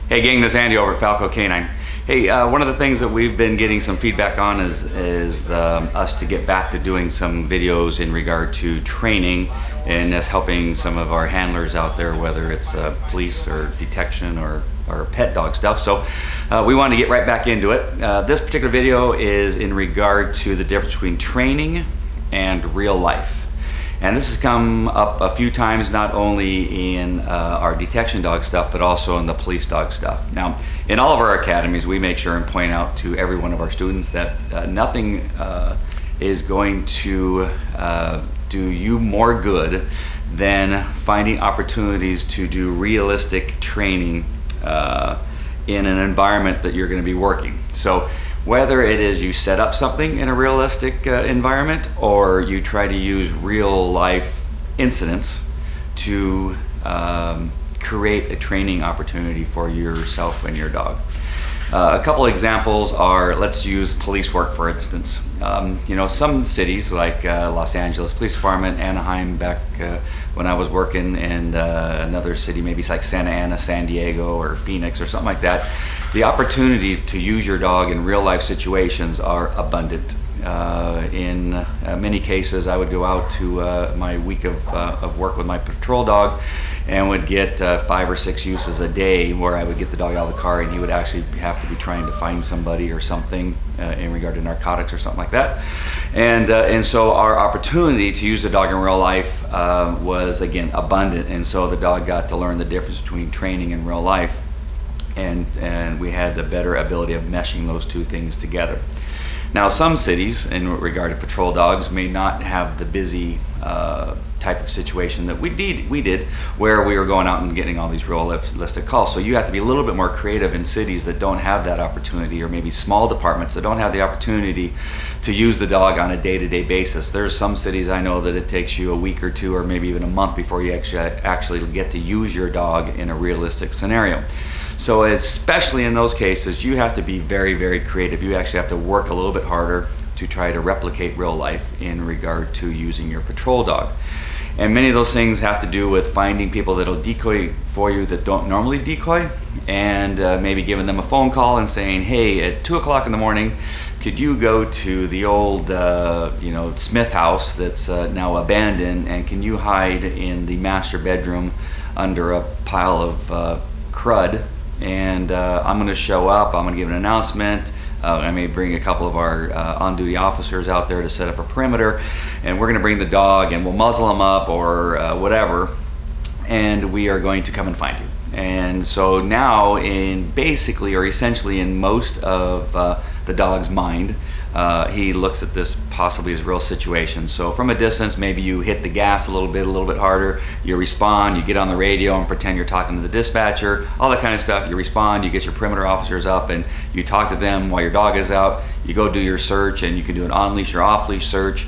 Hey gang, this is Andy over at Falco Canine. Hey, one of the things that we've been getting some feedback on is us to get back to doing some videos in regard to training and us helping some of our handlers out there, whether it's police or detection or pet dog stuff. So we want to get right back into it. This particular video is in regard to the difference between training and real life. And this has come up a few times, not only in our detection dog stuff, but also in the police dog stuff. Now, in all of our academies, we make sure and point out to every one of our students that nothing is going to do you more good than finding opportunities to do realistic training in an environment that you're going to be working. So whether it is you set up something in a realistic environment or you try to use real life incidents to create a training opportunity for yourself and your dog. A couple examples are, let's use police work for instance. You know, some cities like Los Angeles Police Department, Anaheim back when I was working, and another city maybe it's like Santa Ana, San Diego, or Phoenix or something like that. The opportunity to use your dog in real life situations are abundant. In many cases, I would go out to my week of work with my patrol dog and would get 5 or 6 uses a day where I would get the dog out of the car and he would actually have to be trying to find somebody or something in regard to narcotics or something like that. And so our opportunity to use the dog in real life was, again, abundant. And so the dog got to learn the difference between training and real life. And we had the better ability of meshing those two things together. Now, some cities, in regard to patrol dogs, may not have the busy type of situation that we did, where we were going out and getting all these realistic calls. So you have to be a little bit more creative in cities that don't have that opportunity, or maybe small departments that don't have the opportunity to use the dog on a day-to-day basis. There's some cities I know that it takes you a week or two, or maybe even a month before you actually get to use your dog in a realistic scenario. So especially in those cases, you have to be very, very creative. You actually have to work a little bit harder to try to replicate real life in regard to using your patrol dog. And many of those things have to do with finding people that'll decoy for you that don't normally decoy, and maybe giving them a phone call and saying, hey, at 2 o'clock in the morning, could you go to the old you know, Smith house that's now abandoned, and can you hide in the master bedroom under a pile of crud? And I'm going to show up, I'm going to give an announcement. I may bring a couple of our on-duty officers out there to set up a perimeter, and we're going to bring the dog and we'll muzzle him up or whatever, and we are going to come and find you. And so now, in basically or essentially in most of the dog's mind, he looks at this possibly as real situation. So from a distance, maybe you hit the gas a little bit harder, you respond, you get on the radio and pretend you're talking to the dispatcher, all that kind of stuff. You respond, you get your perimeter officers up and you talk to them while your dog is out. You go do your search, and you can do an on-leash or off-leash search.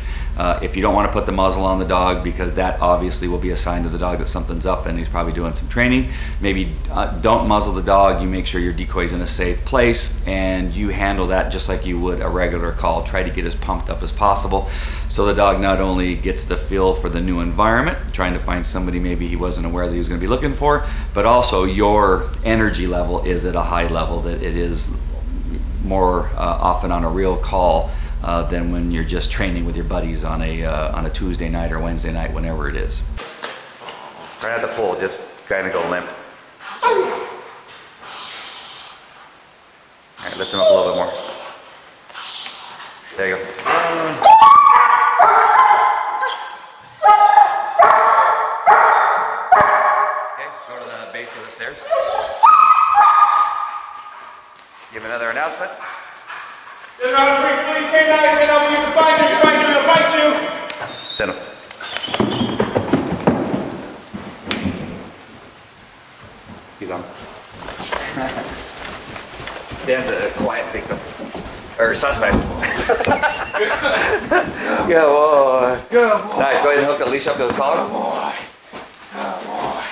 If you don't want to put the muzzle on the dog, because that obviously will be a sign to the dog that something's up and he's probably doing some training, maybe don't muzzle the dog. You make sure your decoy's in a safe place, and you handle that just like you would a regular call. Try to get as pumped up as possible so the dog not only gets the feel for the new environment, trying to find somebody maybe he wasn't aware that he was going to be looking for, but also your energy level is at a high level, that it is more often on a real call than when you're just training with your buddies on a Tuesday night or Wednesday night, whenever it is. Right at the pool, just kind of go limp. All right, lift him up a little bit more. There you go. Okay, go to the base of the stairs. Give another announcement. There's not a police canine, you know, you can find you, trying to bite you. Send him. He's on. Dan's a quiet victim. Or suspect. Good boy. Good boy. Nice, go ahead and hook the leash up to his collar. Good boy. Good boy.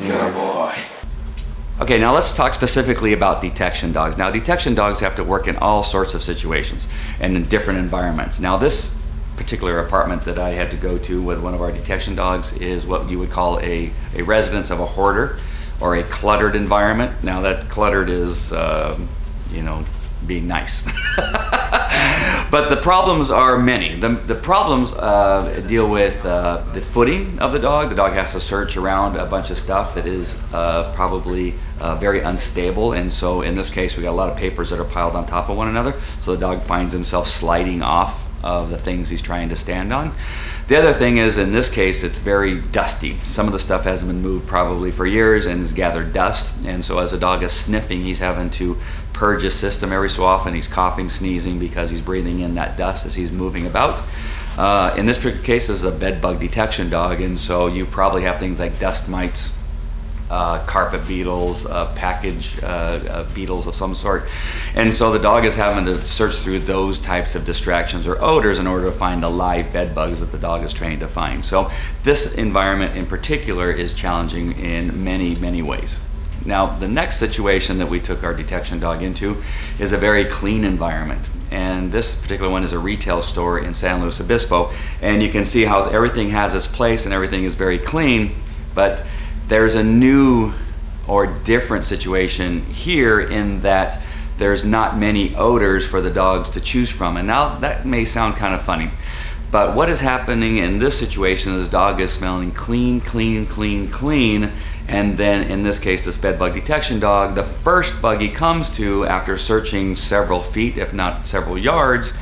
Good boy. Okay, now let's talk specifically about detection dogs. Now, detection dogs have to work in all sorts of situations and in different environments. Now, this particular apartment that I had to go to with one of our detection dogs is what you would call a residence of a hoarder, or a cluttered environment. Now that cluttered is, you know, being nice. But the problems are many. The problems deal with the footing of the dog. The dog has to search around a bunch of stuff that is probably very unstable, and so in this case we got a lot of papers that are piled on top of one another, so the dog finds himself sliding off of the things he's trying to stand on. The other thing is, in this case, it's very dusty. Some of the stuff hasn't been moved probably for years and has gathered dust, and so as the dog is sniffing, he's having to purge his system every so often. He's coughing, sneezing, because he's breathing in that dust as he's moving about. In this particular case, this is a bed bug detection dog, and so you probably have things like dust mites, carpet beetles, package beetles of some sort. And so the dog is having to search through those types of distractions or odors in order to find the live bed bugs that the dog is trained to find. So this environment in particular is challenging in many, many ways. Now, the next situation that we took our detection dog into is a very clean environment. And this particular one is a retail store in San Luis Obispo. And you can see how everything has its place and everything is very clean, but there's a new or different situation here in that there's not many odors for the dogs to choose from. And now that may sound kind of funny, but what is happening in this situation is the dog is smelling clean, clean, clean, clean. And then in this case, this bed bug detection dog, the first bug he comes to after searching several feet, if not several yards,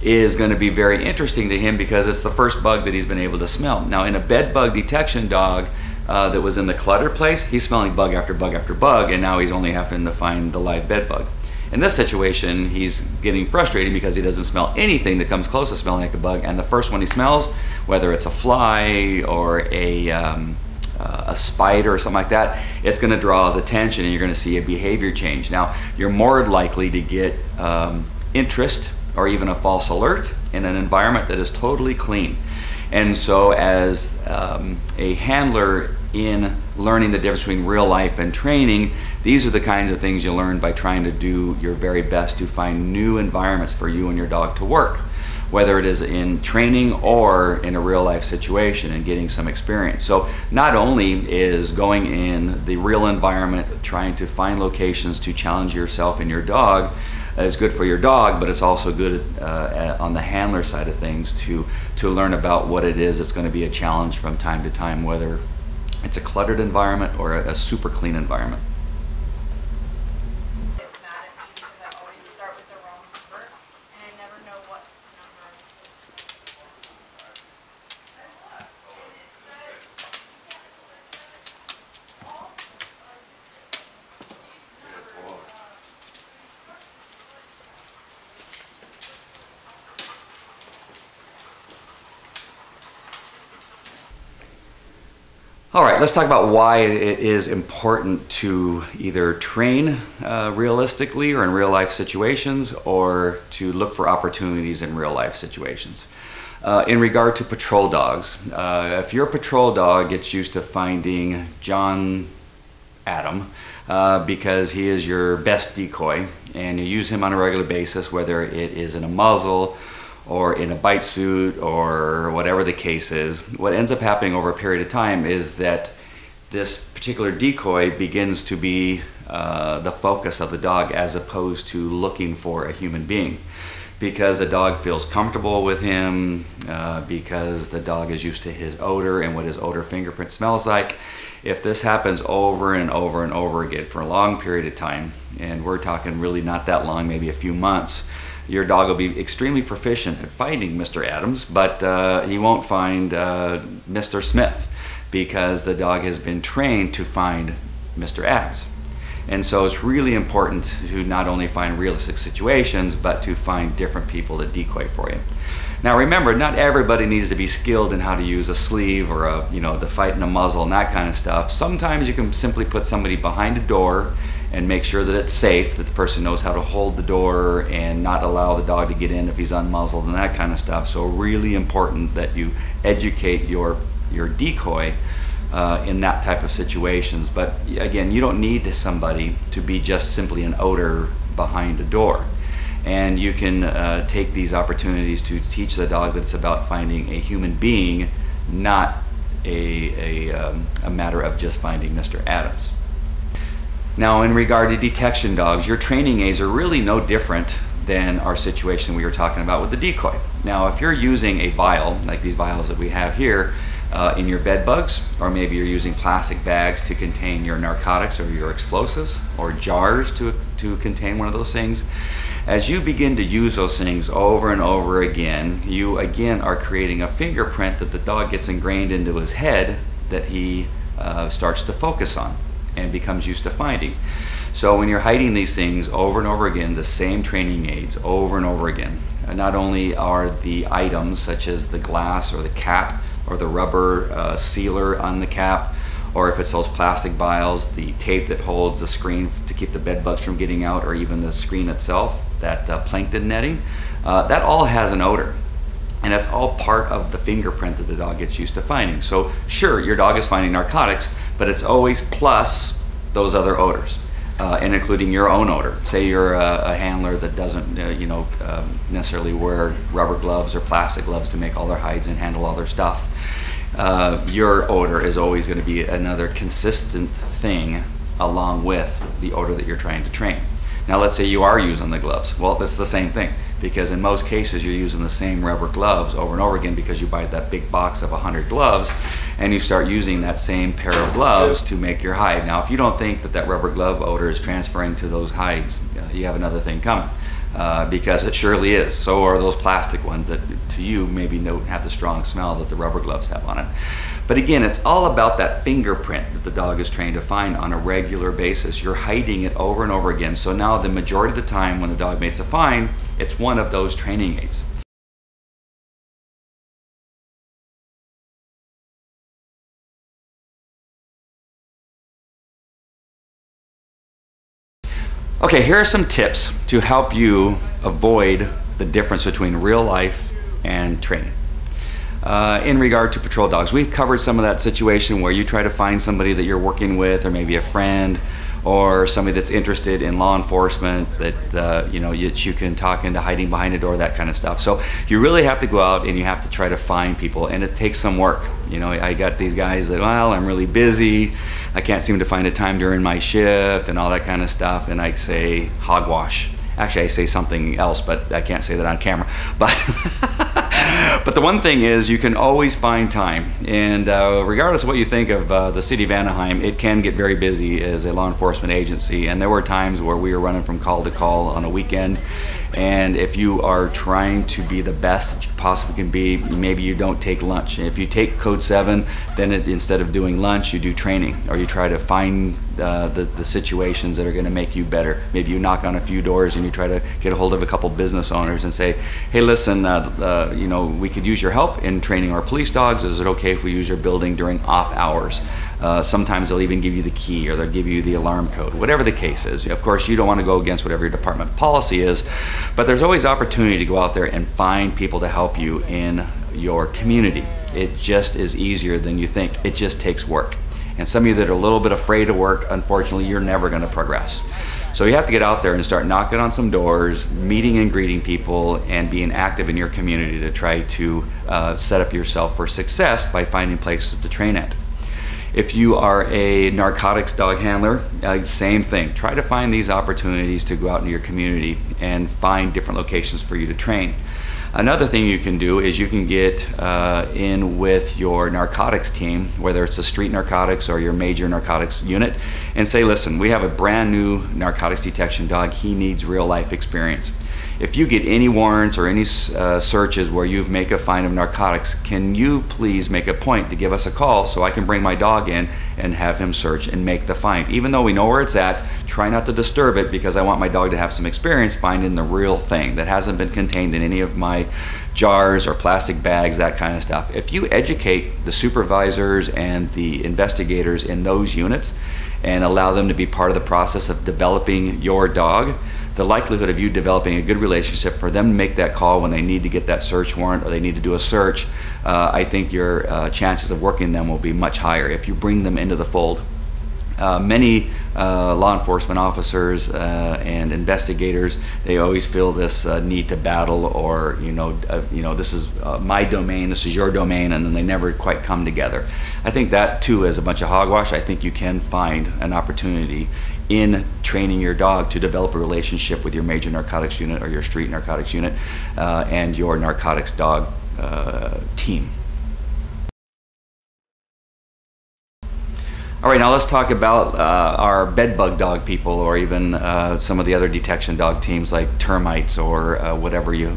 is going to be very interesting to him because it's the first bug that he's been able to smell. Now, in a bed bug detection dog that was in the cluttered place, he's smelling bug after bug after bug, and now he's only having to find the live bed bug. In this situation, he's getting frustrated because he doesn't smell anything that comes close to smelling like a bug, and the first one he smells, whether it's a fly or a spider or something like that, it's going to draw his attention and you're going to see a behavior change. Now, you're more likely to get interest or even a false alert in an environment that is totally clean. And so as a handler in learning the difference between real life and training, these are the kinds of things you learn by trying to do your very best to find new environments for you and your dog to work, whether it is in training or in a real life situation and getting some experience. So not only is going in the real environment, trying to find locations to challenge yourself and your dog is good for your dog, but it's also good on the handler side of things to learn about what it is that's going to be a challenge from time to time, whether it's a cluttered environment or a super clean environment. All right, let's talk about why it is important to either train realistically or in real life situations, or to look for opportunities in real life situations. In regard to patrol dogs, if your patrol dog gets used to finding John Adam because he is your best decoy, and you use him on a regular basis, whether it is in a muzzle or in a bite suit or whatever the case is, what ends up happening over a period of time is that this particular decoy begins to be the focus of the dog as opposed to looking for a human being. Because the dog feels comfortable with him, because the dog is used to his odor and what his odor fingerprint smells like. If this happens over and over and over again for a long period of time, and we're talking really not that long, maybe a few months, your dog will be extremely proficient at finding Mr. Adams, but he won't find Mr. Smith, because the dog has been trained to find Mr. Adams. And so it's really important to not only find realistic situations, but to find different people to decoy for you. Now remember, not everybody needs to be skilled in how to use a sleeve or to fight in a muzzle and that kind of stuff. Sometimes you can simply put somebody behind a door and make sure that it's safe, that the person knows how to hold the door and not allow the dog to get in if he's unmuzzled and that kind of stuff. So really important that you educate your decoy in that type of situations. But again, you don't need somebody to be just simply an odor behind a door. And you can take these opportunities to teach the dog that it's about finding a human being, not a matter of just finding Mr. Adams. Now, in regard to detection dogs, your training aids are really no different than our situation we were talking about with the decoy. Now, if you're using a vial, like these vials that we have here, in your bed bugs, or maybe you're using plastic bags to contain your narcotics or your explosives, or jars to contain one of those things, as you begin to use those things over and over again, you again are creating a fingerprint that the dog gets ingrained into his head that he starts to focus on and becomes used to finding. So when you're hiding these things over and over again, the same training aids over and over again, not only are the items such as the glass or the cap or the rubber sealer on the cap, or if it's those plastic vials, the tape that holds the screen to keep the bed bugs from getting out, or even the screen itself, that plankton netting, that all has an odor. And that's all part of the fingerprint that the dog gets used to finding. So sure, your dog is finding narcotics, but it's always plus those other odors, and including your own odor. Say you're a handler that doesn't necessarily wear rubber gloves or plastic gloves to make all their hides and handle all their stuff. Your odor is always going to be another consistent thing along with the odor that you're trying to train. Now let's say you are using the gloves. Well, it's the same thing, because in most cases you're using the same rubber gloves over and over again because you buy that big box of 100 gloves and you start using that same pair of gloves to make your hide. Now if you don't think that that rubber glove odor is transferring to those hides, you have another thing coming, because it surely is. So are those plastic ones that to you maybe don't have the strong smell that the rubber gloves have on it. But again, it's all about that fingerprint that the dog is trained to find on a regular basis. You're hiding it over and over again. So now the majority of the time when the dog makes a find, it's one of those training aids. Okay, here are some tips to help you avoid the difference between real life and training. In regard to patrol dogs, we've covered some of that situation where you try to find somebody that you're working with, or maybe a friend, or somebody that's interested in law enforcement that you can talk into hiding behind a door, that kind of stuff. So you really have to go out and you have to try to find people, and it takes some work. You know, I got these guys that, well, I'm really busy, I can't seem to find a time during my shift and all that kind of stuff, and I say hogwash. Actually, I say something else, but I can't say that on camera. But the one thing is, you can always find time, and regardless of what you think of the city of Anaheim, it can get very busy as a law enforcement agency, and there were times where we were running from call to call on a weekend, and if you are trying to be the best that you possibly can be, maybe you don't take lunch. And if you take Code 7, then instead of doing lunch, you do training, or you try to find the situations that are going to make you better. Maybe you knock on a few doors and you try to get a hold of a couple business owners and say, hey, listen, we could use your help in training our police dogs. Is it okay if we use your building during off hours? Sometimes they'll even give you the key, or they'll give you the alarm code, whatever the case is. Of course, you don't want to go against whatever your department policy is, but there's always opportunity to go out there and find people to help you in your community. It just is easier than you think. It just takes work. And some of you that are a little bit afraid to work, unfortunately, you're never going to progress. So you have to get out there and start knocking on some doors, meeting and greeting people, and being active in your community to try to set up yourself for success by finding places to train at. If you are a narcotics dog handler, same thing. Try to find these opportunities to go out into your community and find different locations for you to train. Another thing you can do is you can get in with your narcotics team, whether it's a street narcotics or your major narcotics unit, and say, listen, we have a brand new narcotics detection dog. He needs real life experience. If you get any warrants or any searches where you make a find of narcotics, can you please make a point to give us a call so I can bring my dog in and have him search and make the find? Even though we know where it's at, try not to disturb it, because I want my dog to have some experience finding the real thing that hasn't been contained in any of my jars or plastic bags, that kind of stuff. If you educate the supervisors and the investigators in those units and allow them to be part of the process of developing your dog, the likelihood of you developing a good relationship for them to make that call when they need to get that search warrant or they need to do a search, I think your chances of working them will be much higher if you bring them into the fold. Many law enforcement officers and investigators, they always feel this need to battle, or this is my domain, this is your domain, and then they never quite come together. I think that too is a bunch of hogwash. I think you can find an opportunity in training your dog to develop a relationship with your major narcotics unit or your street narcotics unit and your narcotics dog team. All right, now let's talk about our bed bug dog people, or even some of the other detection dog teams like termites or whatever you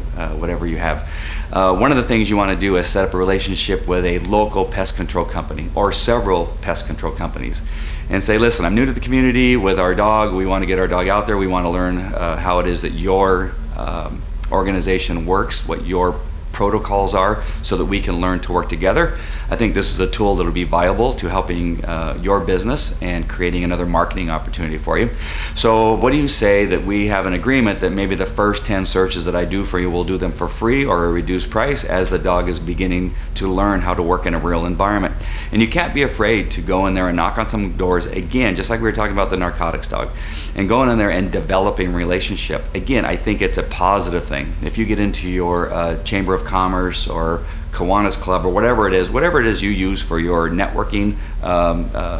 have. One of the things you want to do is set up a relationship with a local pest control company or several pest control companies and say, listen, I'm new to the community with our dog. We want to get our dog out there. We want to learn how it is that your organization works, what your protocols are, so that we can learn to work together. I think this is a tool that will be viable to helping your business and creating another marketing opportunity for you. So what do you say that we have an agreement that maybe the first 10 searches that I do for you will do them for free or a reduced price as the dog is beginning to learn how to work in a real environment. And you can't be afraid to go in there and knock on some doors, again, just like we were talking about the narcotics dog, and going in there and developing a relationship. Again, I think it's a positive thing. If you get into your Chamber of Commerce or Kiwanis Club or whatever it is you use for your networking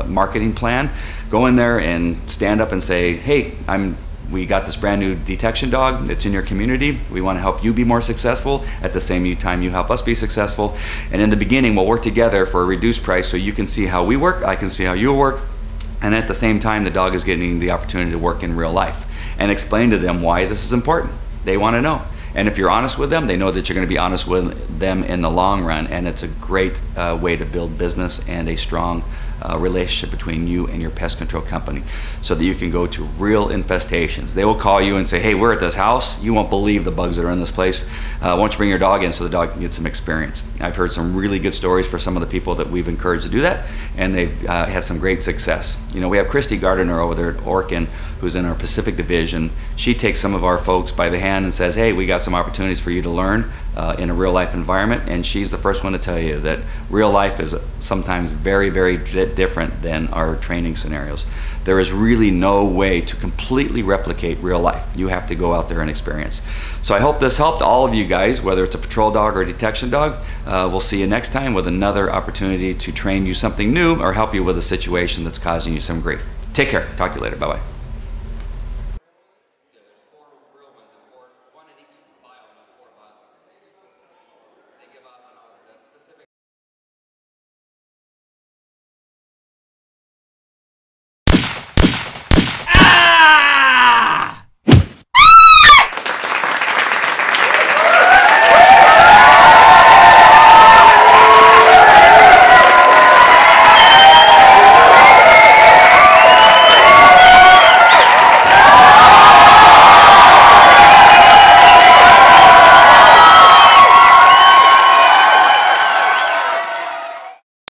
marketing plan, go in there and stand up and say, hey, we got this brand new detection dog that's in your community. We want to help you be more successful at the same time you help us be successful. And in the beginning, we'll work together for a reduced price so you can see how we work, I can see how you work, and at the same time the dog is getting the opportunity to work in real life. And explain to them why this is important. They want to know. And if you're honest with them, they know that you're going to be honest with them in the long run, and it's a great way to build business and a strong relationship between you and your pest control company, so that you can go to real infestations. They will call you and say, hey, we're at this house. You won't believe the bugs that are in this place. Why don't you bring your dog in so the dog can get some experience? I've heard some really good stories for some of the people that we've encouraged to do that, and they've had some great success. You know, we have Christy Gardner over there at Orkin, who's in our Pacific Division. She takes some of our folks by the hand and says, hey, we got some opportunities for you to learn in a real life environment, and she's the first one to tell you that real life is sometimes very, very different than our training scenarios. There is really no way to completely replicate real life. You have to go out there and experience. So I hope this helped all of you guys, whether it's a patrol dog or a detection dog. We'll see you next time with another opportunity to train you something new or help you with a situation that's causing you some grief. Take care. Talk to you later. Bye-bye.